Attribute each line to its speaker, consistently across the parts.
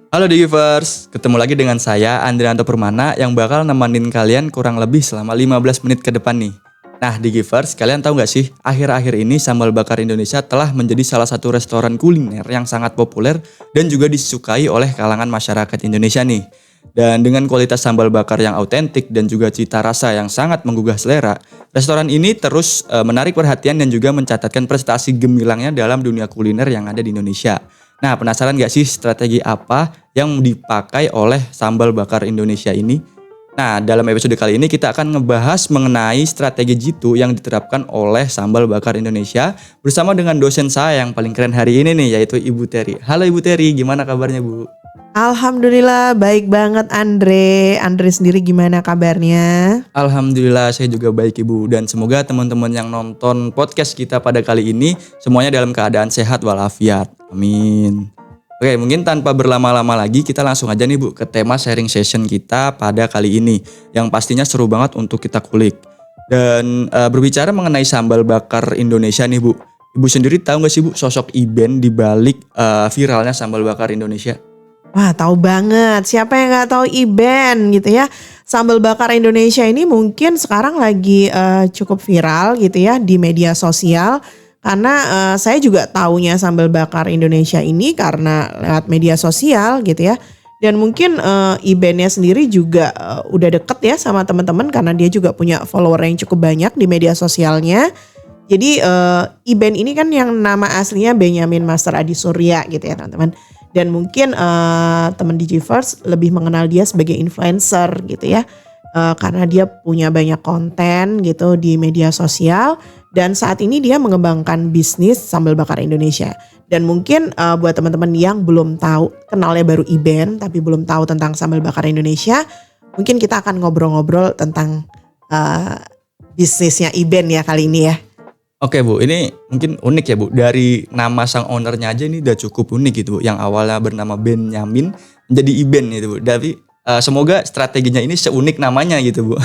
Speaker 1: Halo Digivers, ketemu lagi dengan saya Andrianto Permana yang bakal nemenin kalian kurang lebih selama 15 menit ke depan nih. Nah Digivers, kalian tahu nggak sih, akhir-akhir ini sambal bakar Indonesia telah menjadi salah satu restoran kuliner yang sangat populer dan juga disukai oleh kalangan masyarakat Indonesia nih. Dan dengan kualitas sambal bakar yang autentik dan juga cita rasa yang sangat menggugah selera, restoran ini terus menarik perhatian dan juga mencatatkan prestasi gemilangnya dalam dunia kuliner yang ada di Indonesia. Nah, penasaran gak sih strategi apa yang dipakai oleh sambal bakar Indonesia ini? Nah, dalam episode kali ini kita akan ngebahas mengenai strategi jitu yang diterapkan oleh sambal bakar Indonesia bersama dengan dosen saya yang paling keren hari ini nih, yaitu Ibu Terry. Halo Ibu Terry, gimana kabarnya Bu?
Speaker 2: Alhamdulillah baik banget Andre. Andre sendiri gimana kabarnya?
Speaker 1: Alhamdulillah saya juga baik Ibu, dan semoga teman-teman yang nonton podcast kita pada kali ini semuanya dalam keadaan sehat walafiat. Amin. Oke, mungkin tanpa berlama-lama lagi kita langsung aja nih Bu ke tema sharing session kita pada kali ini yang pastinya seru banget untuk kita kulik. Dan berbicara mengenai sambal bakar Indonesia nih Bu, Ibu sendiri tahu gak sih Bu sosok Iben di balik viralnya sambal bakar Indonesia?
Speaker 2: Wah, tahu banget. Siapa yang nggak tahu Iben gitu ya? Sambal bakar Indonesia ini mungkin sekarang lagi cukup viral gitu ya di media sosial. Karena saya juga taunya sambal bakar Indonesia ini karena lewat media sosial gitu ya. Dan mungkin Ibennya sendiri juga udah deket ya sama teman-teman karena dia juga punya follower yang cukup banyak di media sosialnya. Jadi Iben ini kan yang nama aslinya Benyamin Master Adi Surya gitu ya teman-teman. Dan mungkin teman Digivers lebih mengenal dia sebagai influencer gitu ya. Karena dia punya banyak konten gitu di media sosial. Dan saat ini dia mengembangkan bisnis sambal bakar Indonesia. Dan mungkin buat teman-teman yang belum tahu, kenalnya baru Iben tapi belum tahu tentang sambal bakar Indonesia. Mungkin kita akan ngobrol-ngobrol tentang bisnisnya Iben ya kali ini ya.
Speaker 1: Oke Bu, ini mungkin unik ya Bu. Dari nama sang ownernya aja ini udah cukup unik gitu Bu. Yang awalnya bernama Benyamin menjadi Iben gitu Bu. Tapi semoga strateginya ini seunik namanya gitu Bu.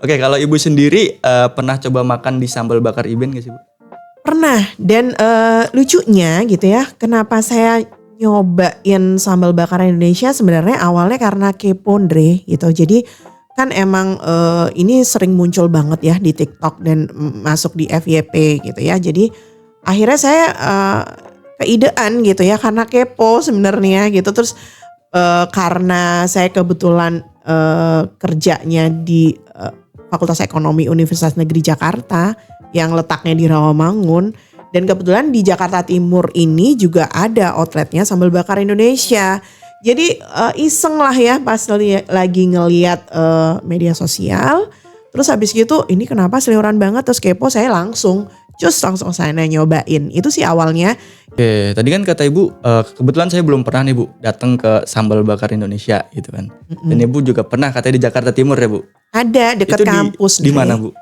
Speaker 1: Oke, kalau Ibu sendiri pernah coba makan di sambal bakar Iben gak sih Bu?
Speaker 2: Pernah, dan lucunya gitu ya, kenapa saya nyobain sambal bakar Indonesia sebenarnya awalnya karena kepo Andre gitu. Jadi kan emang ini sering muncul banget ya di TikTok dan masuk di FYP gitu ya. Jadi akhirnya saya keidean gitu ya karena kepo sebenarnya gitu. Terus karena saya kebetulan kerjanya di Fakultas Ekonomi Universitas Negeri Jakarta yang letaknya di Rawamangun. Dan kebetulan di Jakarta Timur ini juga ada outletnya sambal bakar Indonesia. Jadi iseng lah ya pas lagi ngeliat media sosial. Terus habis gitu ini kenapa seliuran banget, terus kepo saya langsung sana nyobain. Itu sih awalnya.
Speaker 1: Oke, tadi kan kata Ibu kebetulan saya belum pernah nih Bu datang ke sambal bakar Indonesia gitu kan. Dan Ibu juga pernah katanya di Jakarta Timur ya Bu?
Speaker 2: Ada dekat kampus.
Speaker 1: Di mana Bu?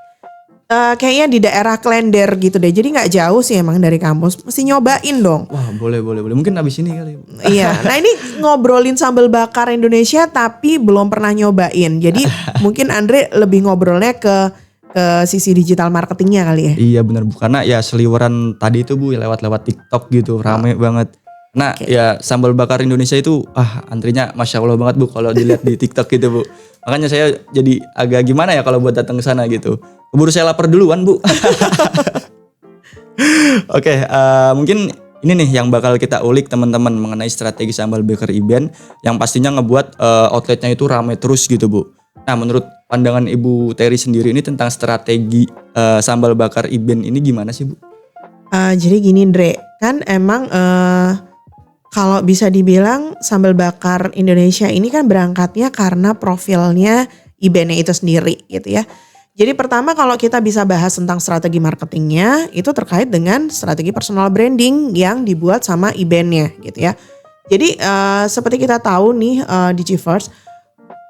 Speaker 2: Kayaknya di daerah Klender gitu deh. Jadi gak jauh sih emang dari kampus. Mesti nyobain dong.
Speaker 1: Wah boleh. Mungkin abis ini kali.
Speaker 2: Iya. Nah ini ngobrolin sambal bakar Indonesia tapi belum pernah nyobain. Jadi mungkin Andre lebih ngobrolnya ke sisi digital marketingnya kali ya.
Speaker 1: Iya benar Bu. Karena ya seliweran tadi itu Bu lewat TikTok gitu. Rame banget. Nah ya sambal bakar Indonesia itu antrinya Masya Allah banget Bu. Kalau dilihat di TikTok gitu Bu. Makanya saya jadi agak gimana ya kalau buat datang ke sana gitu. Keburu saya lapar duluan Bu. Oke, mungkin ini nih yang bakal kita ulik teman-teman mengenai strategi sambal bakar Iben yang pastinya ngebuat outletnya itu ramai terus gitu Bu. Nah menurut pandangan Ibu Terry sendiri ini tentang strategi sambal bakar Iben ini gimana sih Bu?
Speaker 2: Jadi gini Dre, kan emang kalau bisa dibilang sambal bakar Indonesia ini kan berangkatnya karena profilnya Ibennya itu sendiri gitu ya. Jadi pertama kalau kita bisa bahas tentang strategi marketingnya itu terkait dengan strategi personal branding yang dibuat sama Ibennya gitu ya. Jadi seperti kita tahu nih Digivers,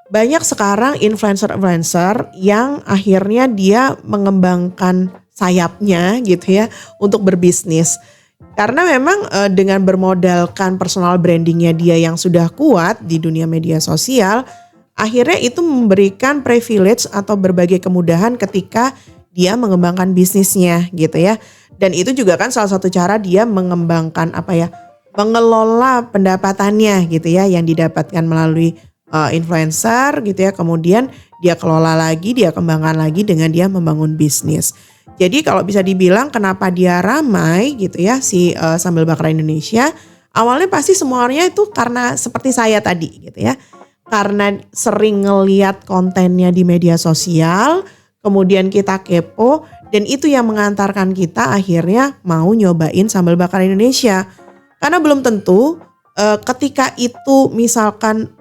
Speaker 2: banyak sekarang influencer-influencer yang akhirnya dia mengembangkan sayapnya gitu ya untuk berbisnis. Karena memang dengan bermodalkan personal brandingnya dia yang sudah kuat di dunia media sosial, akhirnya itu memberikan privilege atau berbagai kemudahan ketika dia mengembangkan bisnisnya gitu ya. Dan itu juga kan salah satu cara dia mengembangkan mengelola pendapatannya gitu ya yang didapatkan melalui influencer gitu ya. Kemudian dia kelola lagi, dia kembangkan lagi dengan dia membangun bisnis. Jadi kalau bisa dibilang kenapa dia ramai gitu ya si Sambal Bakar Indonesia, awalnya pasti semuanya itu karena seperti saya tadi gitu ya. Karena sering ngeliat kontennya di media sosial, kemudian kita kepo dan itu yang mengantarkan kita akhirnya mau nyobain Sambal Bakar Indonesia. Karena belum tentu ketika itu misalkan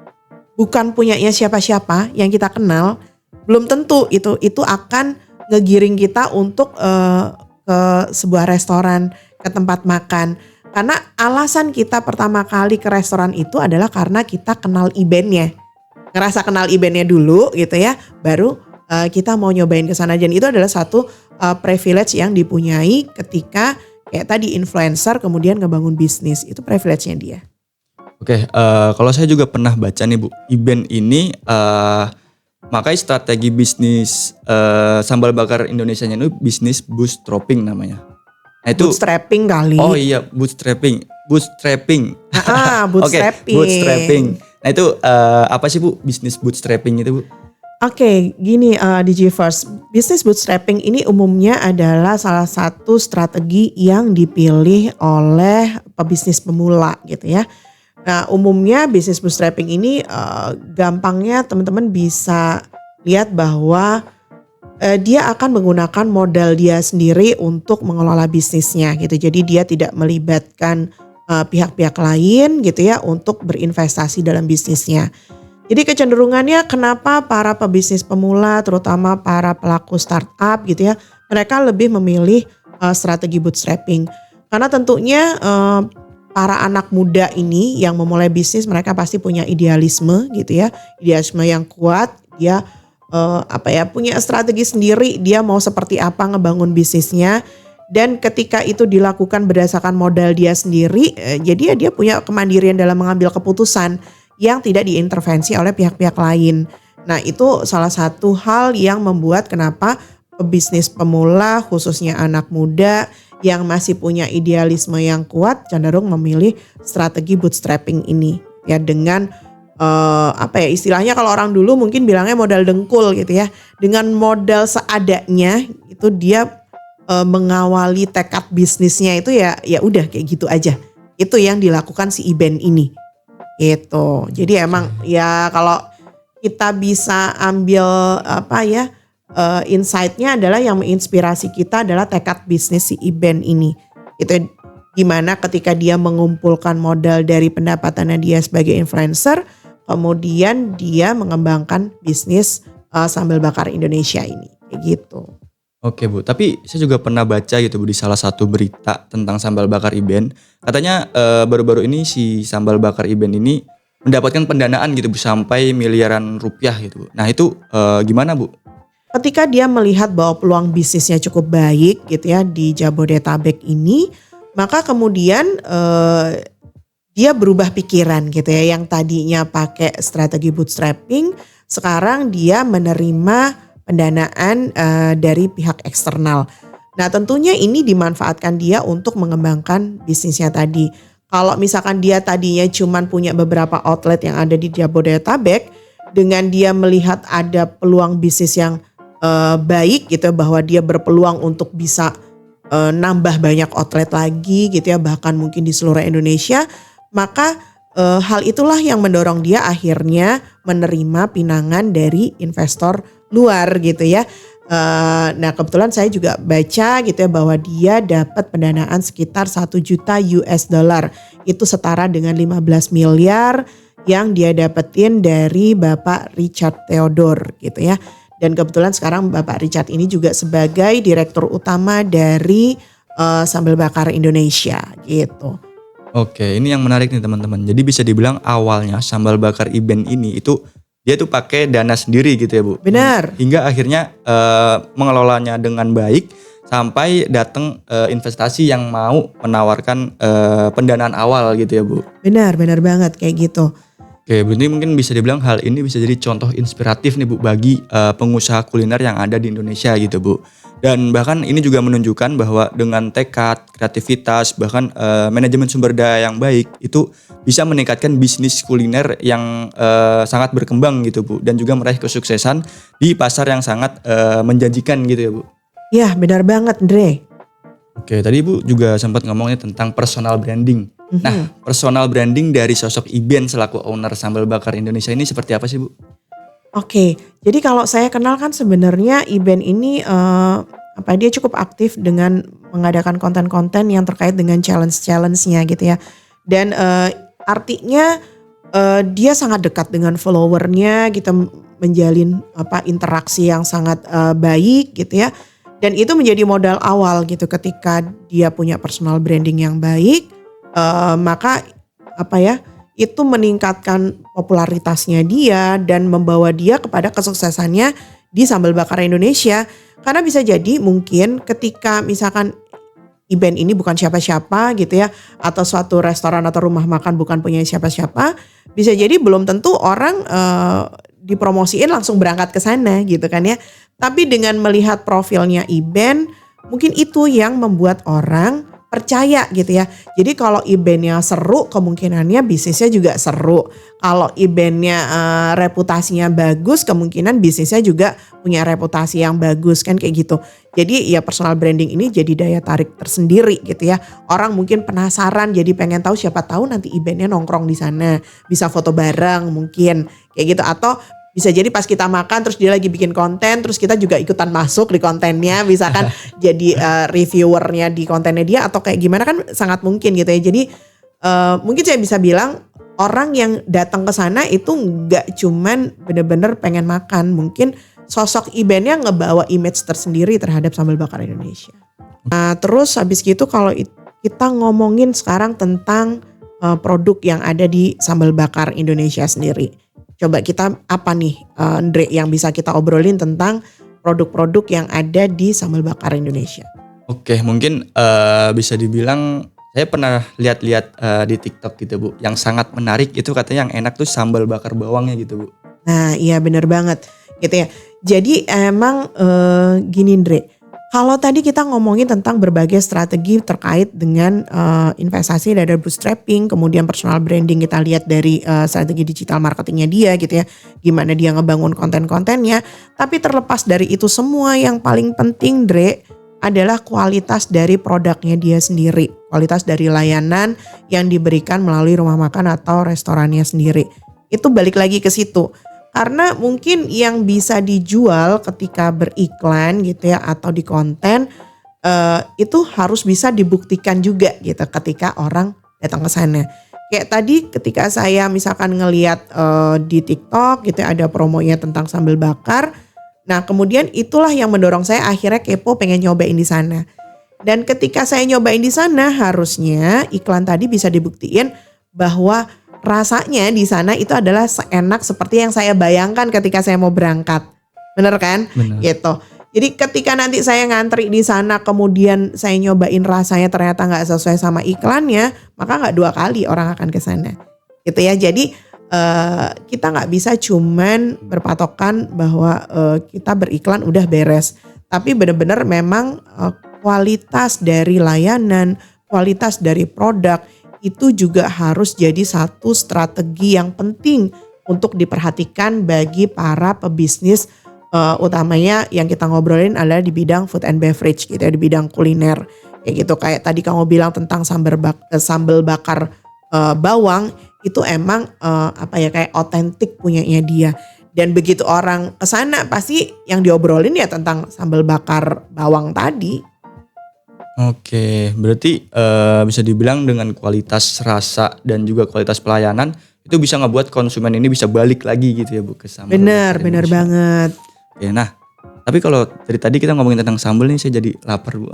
Speaker 2: bukan punyanya siapa-siapa yang kita kenal, belum tentu itu akan ngegiring kita untuk ke sebuah restoran, ke tempat makan. Karena alasan kita pertama kali ke restoran itu adalah karena kita kenal ibennya. Ngerasa kenal ibennya dulu gitu ya, baru kita mau nyobain ke sana. Dan itu adalah satu privilege yang dipunyai ketika kayak tadi influencer kemudian ngebangun bisnis. Itu privilege-nya dia.
Speaker 1: Oke, kalau saya juga pernah baca nih Bu, Iben ini makanya strategi bisnis Sambal Bakar Indonesianya itu bisnis bootstrapping namanya. Nah itu
Speaker 2: Bootstrapping kali.
Speaker 1: oh iya bootstrapping.
Speaker 2: Bootstrapping.
Speaker 1: Oke, bootstrapping. Nah itu apa sih Bu bisnis bootstrapping itu Bu?
Speaker 2: Oke, gini DigiVerse, bisnis bootstrapping ini umumnya adalah salah satu strategi yang dipilih oleh pebisnis pemula gitu ya. Nah umumnya bisnis bootstrapping ini gampangnya teman-teman bisa lihat bahwa dia akan menggunakan modal dia sendiri untuk mengelola bisnisnya gitu. Jadi dia tidak melibatkan pihak-pihak lain gitu ya untuk berinvestasi dalam bisnisnya. Jadi kecenderungannya kenapa para pebisnis pemula terutama para pelaku startup gitu ya, mereka lebih memilih strategi bootstrapping. Karena tentunya para anak muda ini yang memulai bisnis mereka pasti punya idealisme gitu ya. Idealisme yang kuat, dia punya strategi sendiri, dia mau seperti apa ngebangun bisnisnya. Dan ketika itu dilakukan berdasarkan modal dia sendiri, jadi dia punya kemandirian dalam mengambil keputusan yang tidak diintervensi oleh pihak-pihak lain. Nah itu salah satu hal yang membuat kenapa pebisnis pemula khususnya anak muda yang masih punya idealisme yang kuat cenderung memilih strategi bootstrapping ini. Ya dengan istilahnya kalau orang dulu mungkin bilangnya modal dengkul gitu ya. Dengan modal seadanya itu dia mengawali tekad bisnisnya itu ya udah kayak gitu aja. Itu yang dilakukan si Iben ini. Gitu. Jadi emang ya kalau kita bisa ambil insight-nya adalah yang menginspirasi kita adalah tekad bisnis si Iben ini. Itu gimana ketika dia mengumpulkan modal dari pendapatannya dia sebagai influencer, kemudian dia mengembangkan bisnis Sambal Bakar Indonesia ini. Kayak gitu.
Speaker 1: Oke Bu, tapi saya juga pernah baca gitu Bu di salah satu berita tentang Sambal Bakar Iben. Katanya baru-baru ini si Sambal Bakar Iben ini mendapatkan pendanaan gitu Bu sampai miliaran rupiah gitu Bu. Nah itu gimana Bu?
Speaker 2: Ketika dia melihat bahwa peluang bisnisnya cukup baik gitu ya di Jabodetabek ini, maka kemudian dia berubah pikiran gitu ya. Yang tadinya pakai strategi bootstrapping, sekarang dia menerima pendanaan dari pihak eksternal. Nah tentunya ini dimanfaatkan dia untuk mengembangkan bisnisnya tadi. Kalau misalkan dia tadinya cuman punya beberapa outlet yang ada di Jabodetabek, dengan dia melihat ada peluang bisnis yang baik gitu bahwa dia berpeluang untuk bisa nambah banyak outlet lagi gitu ya, bahkan mungkin di seluruh Indonesia, maka hal itulah yang mendorong dia akhirnya menerima pinangan dari investor luar gitu ya. Nah kebetulan saya juga baca gitu ya bahwa dia dapat pendanaan sekitar 1 juta US dollar. Itu setara dengan 15 miliar yang dia dapetin dari Bapak Richard Theodore gitu ya. Dan kebetulan sekarang Bapak Richard ini juga sebagai direktur utama dari Sambal Bakar Indonesia gitu.
Speaker 1: Oke, ini yang menarik nih teman-teman. Jadi bisa dibilang awalnya Sambal Bakar Iben ini itu dia tuh pakai dana sendiri gitu ya Bu.
Speaker 2: Benar.
Speaker 1: Hingga akhirnya mengelolanya dengan baik sampai datang investasi yang mau menawarkan pendanaan awal gitu ya Bu.
Speaker 2: Benar banget kayak gitu.
Speaker 1: Oke, berarti mungkin bisa dibilang hal ini bisa jadi contoh inspiratif nih Bu bagi pengusaha kuliner yang ada di Indonesia gitu Bu. Dan bahkan ini juga menunjukkan bahwa dengan tekad, kreativitas, bahkan manajemen sumber daya yang baik itu bisa meningkatkan bisnis kuliner yang sangat berkembang gitu Bu. Dan juga meraih kesuksesan di pasar yang sangat menjanjikan gitu ya Bu.
Speaker 2: Ya benar banget Dre.
Speaker 1: Oke, tadi Ibu juga sempat ngomongnya tentang personal branding. Nah, personal branding dari sosok Iben selaku owner Sambal Bakar Indonesia ini seperti apa sih Bu?
Speaker 2: Oke, jadi kalau saya kenal kan sebenarnya Iben ini dia cukup aktif dengan mengadakan konten-konten yang terkait dengan challenge-challenge-nya gitu ya. Dan artinya dia sangat dekat dengan followernya, kita menjalin interaksi yang sangat baik gitu ya. Dan itu menjadi modal awal gitu ketika dia punya personal branding yang baik, maka itu meningkatkan popularitasnya dia dan membawa dia kepada kesuksesannya di Sambal Bakar Indonesia. Karena bisa jadi mungkin ketika misalkan Iben ini bukan siapa-siapa gitu ya, atau suatu restoran atau rumah makan bukan punya siapa-siapa, bisa jadi belum tentu orang dipromosiin langsung berangkat ke sana gitu kan ya. Tapi dengan melihat profilnya Iben, mungkin itu yang membuat orang percaya gitu ya. Jadi kalau Ibennya seru, kemungkinannya bisnisnya juga seru. Kalau Ibennya reputasinya bagus, kemungkinan bisnisnya juga punya reputasi yang bagus kan kayak gitu. Jadi ya personal branding ini jadi daya tarik tersendiri gitu ya. Orang mungkin penasaran jadi pengen tahu, siapa tahu nanti Ibennya nongkrong di sana, bisa foto bareng mungkin kayak gitu. Atau bisa jadi pas kita makan terus dia lagi bikin konten, terus kita juga ikutan masuk di kontennya, misalkan jadi reviewernya di kontennya dia atau kayak gimana, kan sangat mungkin gitu ya. Jadi mungkin saya bisa bilang orang yang datang ke sana itu nggak cuman bener-bener pengen makan, mungkin sosok Ibennya ngebawa image tersendiri terhadap Sambal Bakar Indonesia. Nah, terus habis gitu kalau kita ngomongin sekarang tentang produk yang ada di Sambal Bakar Indonesia sendiri. Coba kita apa nih Andre yang bisa kita obrolin tentang produk-produk yang ada di Sambal Bakar Indonesia?
Speaker 1: Oke, mungkin bisa dibilang saya pernah lihat-lihat di TikTok gitu Bu, yang sangat menarik itu katanya yang enak tuh sambal bakar bawangnya gitu Bu.
Speaker 2: Nah iya benar banget gitu ya. Jadi emang gini Andre, kalau tadi kita ngomongin tentang berbagai strategi terkait dengan investasi dari bootstrapping, kemudian personal branding kita lihat dari strategi digital marketingnya dia gitu ya, gimana dia ngebangun konten-kontennya. Tapi terlepas dari itu semua, yang paling penting Dre adalah kualitas dari produknya dia sendiri, kualitas dari layanan yang diberikan melalui rumah makan atau restorannya sendiri. Itu balik lagi ke situ. Karena mungkin yang bisa dijual ketika beriklan gitu ya atau di konten itu harus bisa dibuktikan juga gitu ketika orang datang ke sana. Kayak tadi ketika saya misalkan ngelihat di TikTok gitu ya, ada promonya tentang sambal bakar. Nah kemudian itulah yang mendorong saya akhirnya kepo pengen nyobain di sana. Dan ketika saya nyobain di sana, harusnya iklan tadi bisa dibuktiin bahwa rasanya di sana itu adalah seenak seperti yang saya bayangkan ketika saya mau berangkat. Bener kan?
Speaker 1: Bener.
Speaker 2: Gitu. Jadi ketika nanti saya ngantri di sana kemudian saya nyobain rasanya ternyata gak sesuai sama iklannya, maka gak 2 kali orang akan ke sana. Gitu ya. Jadi kita gak bisa cuman berpatokan bahwa kita beriklan udah beres. Tapi benar-benar memang kualitas dari layanan, kualitas dari produk itu juga harus jadi satu strategi yang penting untuk diperhatikan bagi para pebisnis, utamanya yang kita ngobrolin adalah di bidang food and beverage gitu ya, di bidang kuliner kayak gitu. Kayak tadi kamu bilang tentang sambal bakar bawang, itu emang kayak otentik punyanya dia. Dan begitu orang kesana pasti yang diobrolin ya tentang sambal bakar bawang tadi.
Speaker 1: Oke, berarti bisa dibilang dengan kualitas rasa dan juga kualitas pelayanan itu bisa ngebuat konsumen ini bisa balik lagi gitu ya Bu ke Sambal Bakar
Speaker 2: Bener
Speaker 1: Indonesia.
Speaker 2: banget.
Speaker 1: Oke, nah tapi kalau dari tadi kita ngomongin tentang sambal nih saya jadi lapar Bu.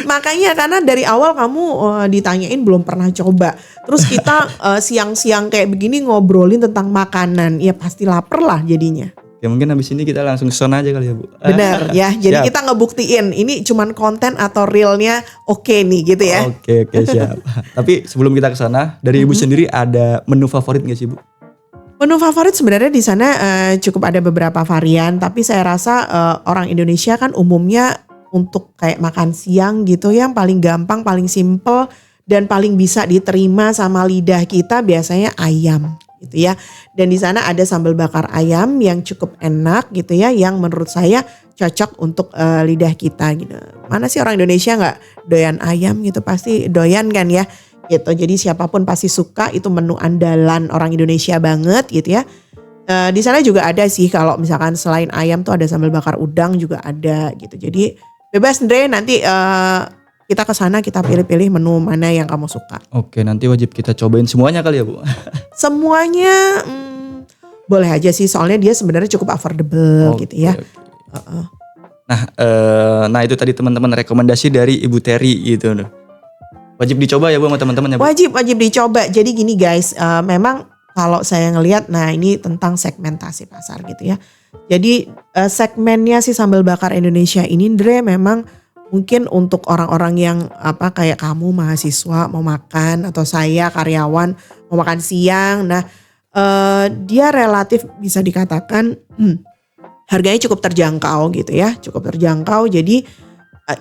Speaker 2: Makanya karena dari awal kamu ditanyain belum pernah coba. Terus kita siang-siang kayak begini ngobrolin tentang makanan, ya pasti lapar lah jadinya.
Speaker 1: Ya mungkin habis ini kita langsung sono aja kali ya Bu.
Speaker 2: Bener ya, jadi
Speaker 1: Siap.
Speaker 2: kita ngebuktiin ini cuman konten atau realnya oke nih gitu ya.
Speaker 1: Oke siap. Tapi sebelum kita ke sana, dari Ibu sendiri ada menu favorit nggak sih Bu?
Speaker 2: Menu favorit sebenarnya di sana cukup ada beberapa varian, tapi saya rasa orang Indonesia kan umumnya untuk kayak makan siang gitu yang paling gampang, paling simple dan paling bisa diterima sama lidah kita biasanya ayam gitu ya. Dan di sana ada sambal bakar ayam yang cukup enak gitu ya, yang menurut saya cocok untuk lidah kita gitu. Mana sih orang Indonesia nggak doyan ayam gitu, pasti doyan kan ya gitu. Jadi siapapun pasti suka, itu menu andalan orang Indonesia banget gitu ya. Di sana juga ada sih kalau misalkan selain ayam tuh ada sambal bakar udang juga ada gitu. Jadi bebas Andre, nanti kita ke sana kita pilih-pilih menu mana yang kamu suka.
Speaker 1: Oke, nanti wajib kita cobain semuanya kali ya Bu.
Speaker 2: Semuanya boleh aja sih, soalnya dia sebenarnya cukup affordable gitu ya.
Speaker 1: Oke. Nah itu tadi teman-teman rekomendasi dari Ibu Terry gitu. Wajib dicoba ya Bu sama teman-teman ya Bu.
Speaker 2: Wajib dicoba. Jadi gini guys, memang kalau saya ngelihat, nah ini tentang segmentasi pasar gitu ya. Jadi segmennya si sambal bakar Indonesia ini Andre memang mungkin untuk orang-orang yang kayak kamu mahasiswa mau makan, atau saya karyawan mau makan siang. Nah dia relatif bisa dikatakan harganya cukup terjangkau gitu ya, cukup terjangkau. Jadi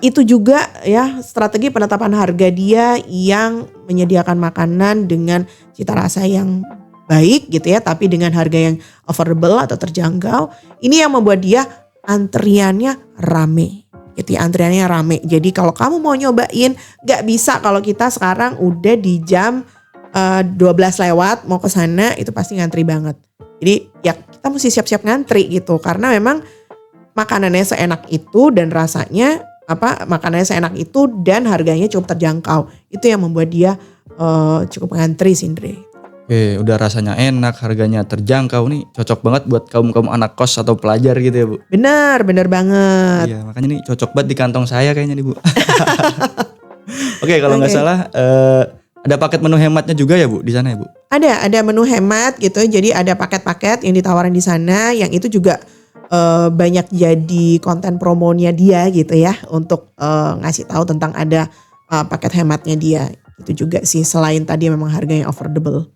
Speaker 2: itu juga ya strategi penetapan harga dia yang menyediakan makanan dengan cita rasa yang baik gitu ya, tapi dengan harga yang affordable atau terjangkau. Ini yang membuat dia antriannya rame gitu ya, antriannya rame. Jadi kalau kamu mau nyobain gak bisa kalau kita sekarang udah di jam 12 lewat mau ke sana, itu pasti ngantri banget. Jadi ya kita mesti siap-siap ngantri gitu, karena memang makanannya seenak itu dan rasanya makanannya seenak itu dan harganya cukup terjangkau. Itu yang membuat dia cukup ngantri sih Andre.
Speaker 1: Oke, udah rasanya enak, harganya terjangkau nih, cocok banget buat kaum anak kos atau pelajar gitu ya Bu.
Speaker 2: Bener banget.
Speaker 1: Iya, makanya nih cocok banget di kantong saya kayaknya nih Bu. Oke, kalau nggak salah ada paket menu hematnya juga ya Bu di sana ya Bu?
Speaker 2: Ada menu hemat gitu. Jadi ada paket-paket yang ditawarin di sana, yang itu juga banyak jadi konten promonya dia gitu ya, untuk ngasih tahu tentang ada paket hematnya dia. Itu juga sih, selain tadi memang harganya affordable.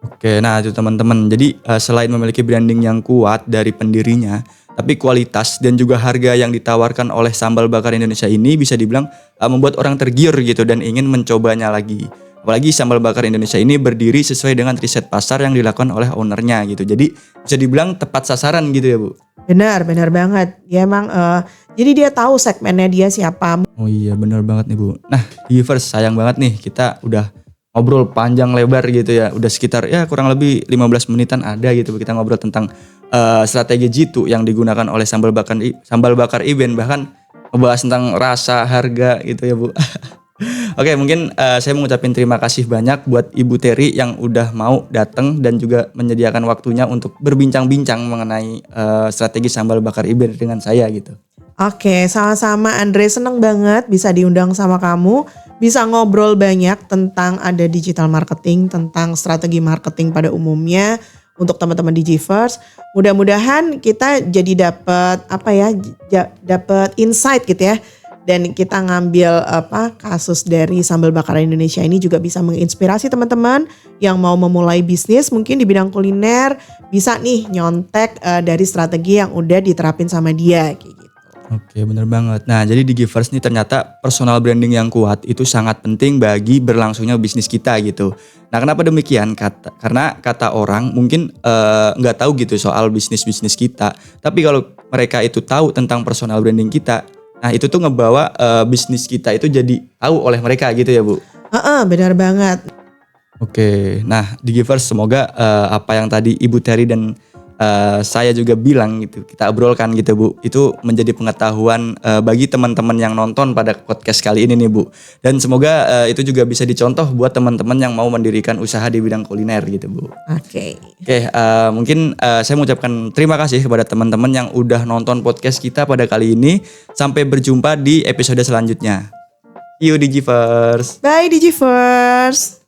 Speaker 1: Oke, nah itu teman-teman. Jadi selain memiliki branding yang kuat dari pendirinya, tapi kualitas dan juga harga yang ditawarkan oleh sambal bakar Indonesia ini bisa dibilang membuat orang tergiur gitu dan ingin mencobanya lagi. Apalagi sambal bakar Indonesia ini berdiri sesuai dengan riset pasar yang dilakukan oleh ownernya gitu. Jadi bisa dibilang tepat sasaran gitu ya Bu.
Speaker 2: Benar banget. Ya emang jadi dia tahu segmennya dia siapa.
Speaker 1: Oh iya benar banget nih Bu. Nah Givers, sayang banget nih kita udah ngobrol panjang lebar gitu ya. Udah sekitar ya kurang lebih 15 menitan ada gitu Bu. Kita ngobrol tentang strategi jitu yang digunakan oleh sambal bakar Iben. Bahkan ngebahas tentang rasa, harga gitu ya Bu. Oke, mungkin saya mengucapkan terima kasih banyak buat Ibu Terry yang udah mau datang dan juga menyediakan waktunya untuk berbincang-bincang mengenai strategi sambal bakar Iben dengan saya gitu.
Speaker 2: Oke, sama-sama Andre, seneng banget bisa diundang sama kamu. Bisa ngobrol banyak tentang ada digital marketing, tentang strategi marketing pada umumnya untuk teman-teman Digivers. Mudah-mudahan kita jadi dapat insight gitu ya. Dan kita ngambil kasus dari sambal bakar Indonesia ini juga bisa menginspirasi teman-teman yang mau memulai bisnis mungkin di bidang kuliner, bisa nih nyontek dari strategi yang udah diterapin sama dia kayak gitu.
Speaker 1: Oke, bener banget. Nah, jadi di Givers nih ternyata personal branding yang kuat itu sangat penting bagi berlangsungnya bisnis kita gitu. Nah, kenapa demikian? Karena kata orang mungkin nggak tahu gitu soal bisnis kita. Tapi kalau mereka itu tahu tentang personal branding kita, nah itu tuh ngebawa bisnis kita itu jadi tahu oleh mereka gitu ya Bu.
Speaker 2: Benar banget.
Speaker 1: Oke, nah di Givers semoga apa yang tadi Ibu Terry dan saya juga bilang gitu, kita obrolkan gitu Bu, itu menjadi pengetahuan bagi teman-teman yang nonton pada podcast kali ini nih Bu. Dan semoga itu juga bisa dicontoh buat teman-teman yang mau mendirikan usaha di bidang kuliner gitu Bu.
Speaker 2: Oke,
Speaker 1: mungkin saya mengucapkan terima kasih kepada teman-teman yang udah nonton podcast kita pada kali ini. Sampai berjumpa di episode selanjutnya. See you Digivers.
Speaker 2: bye Digivers.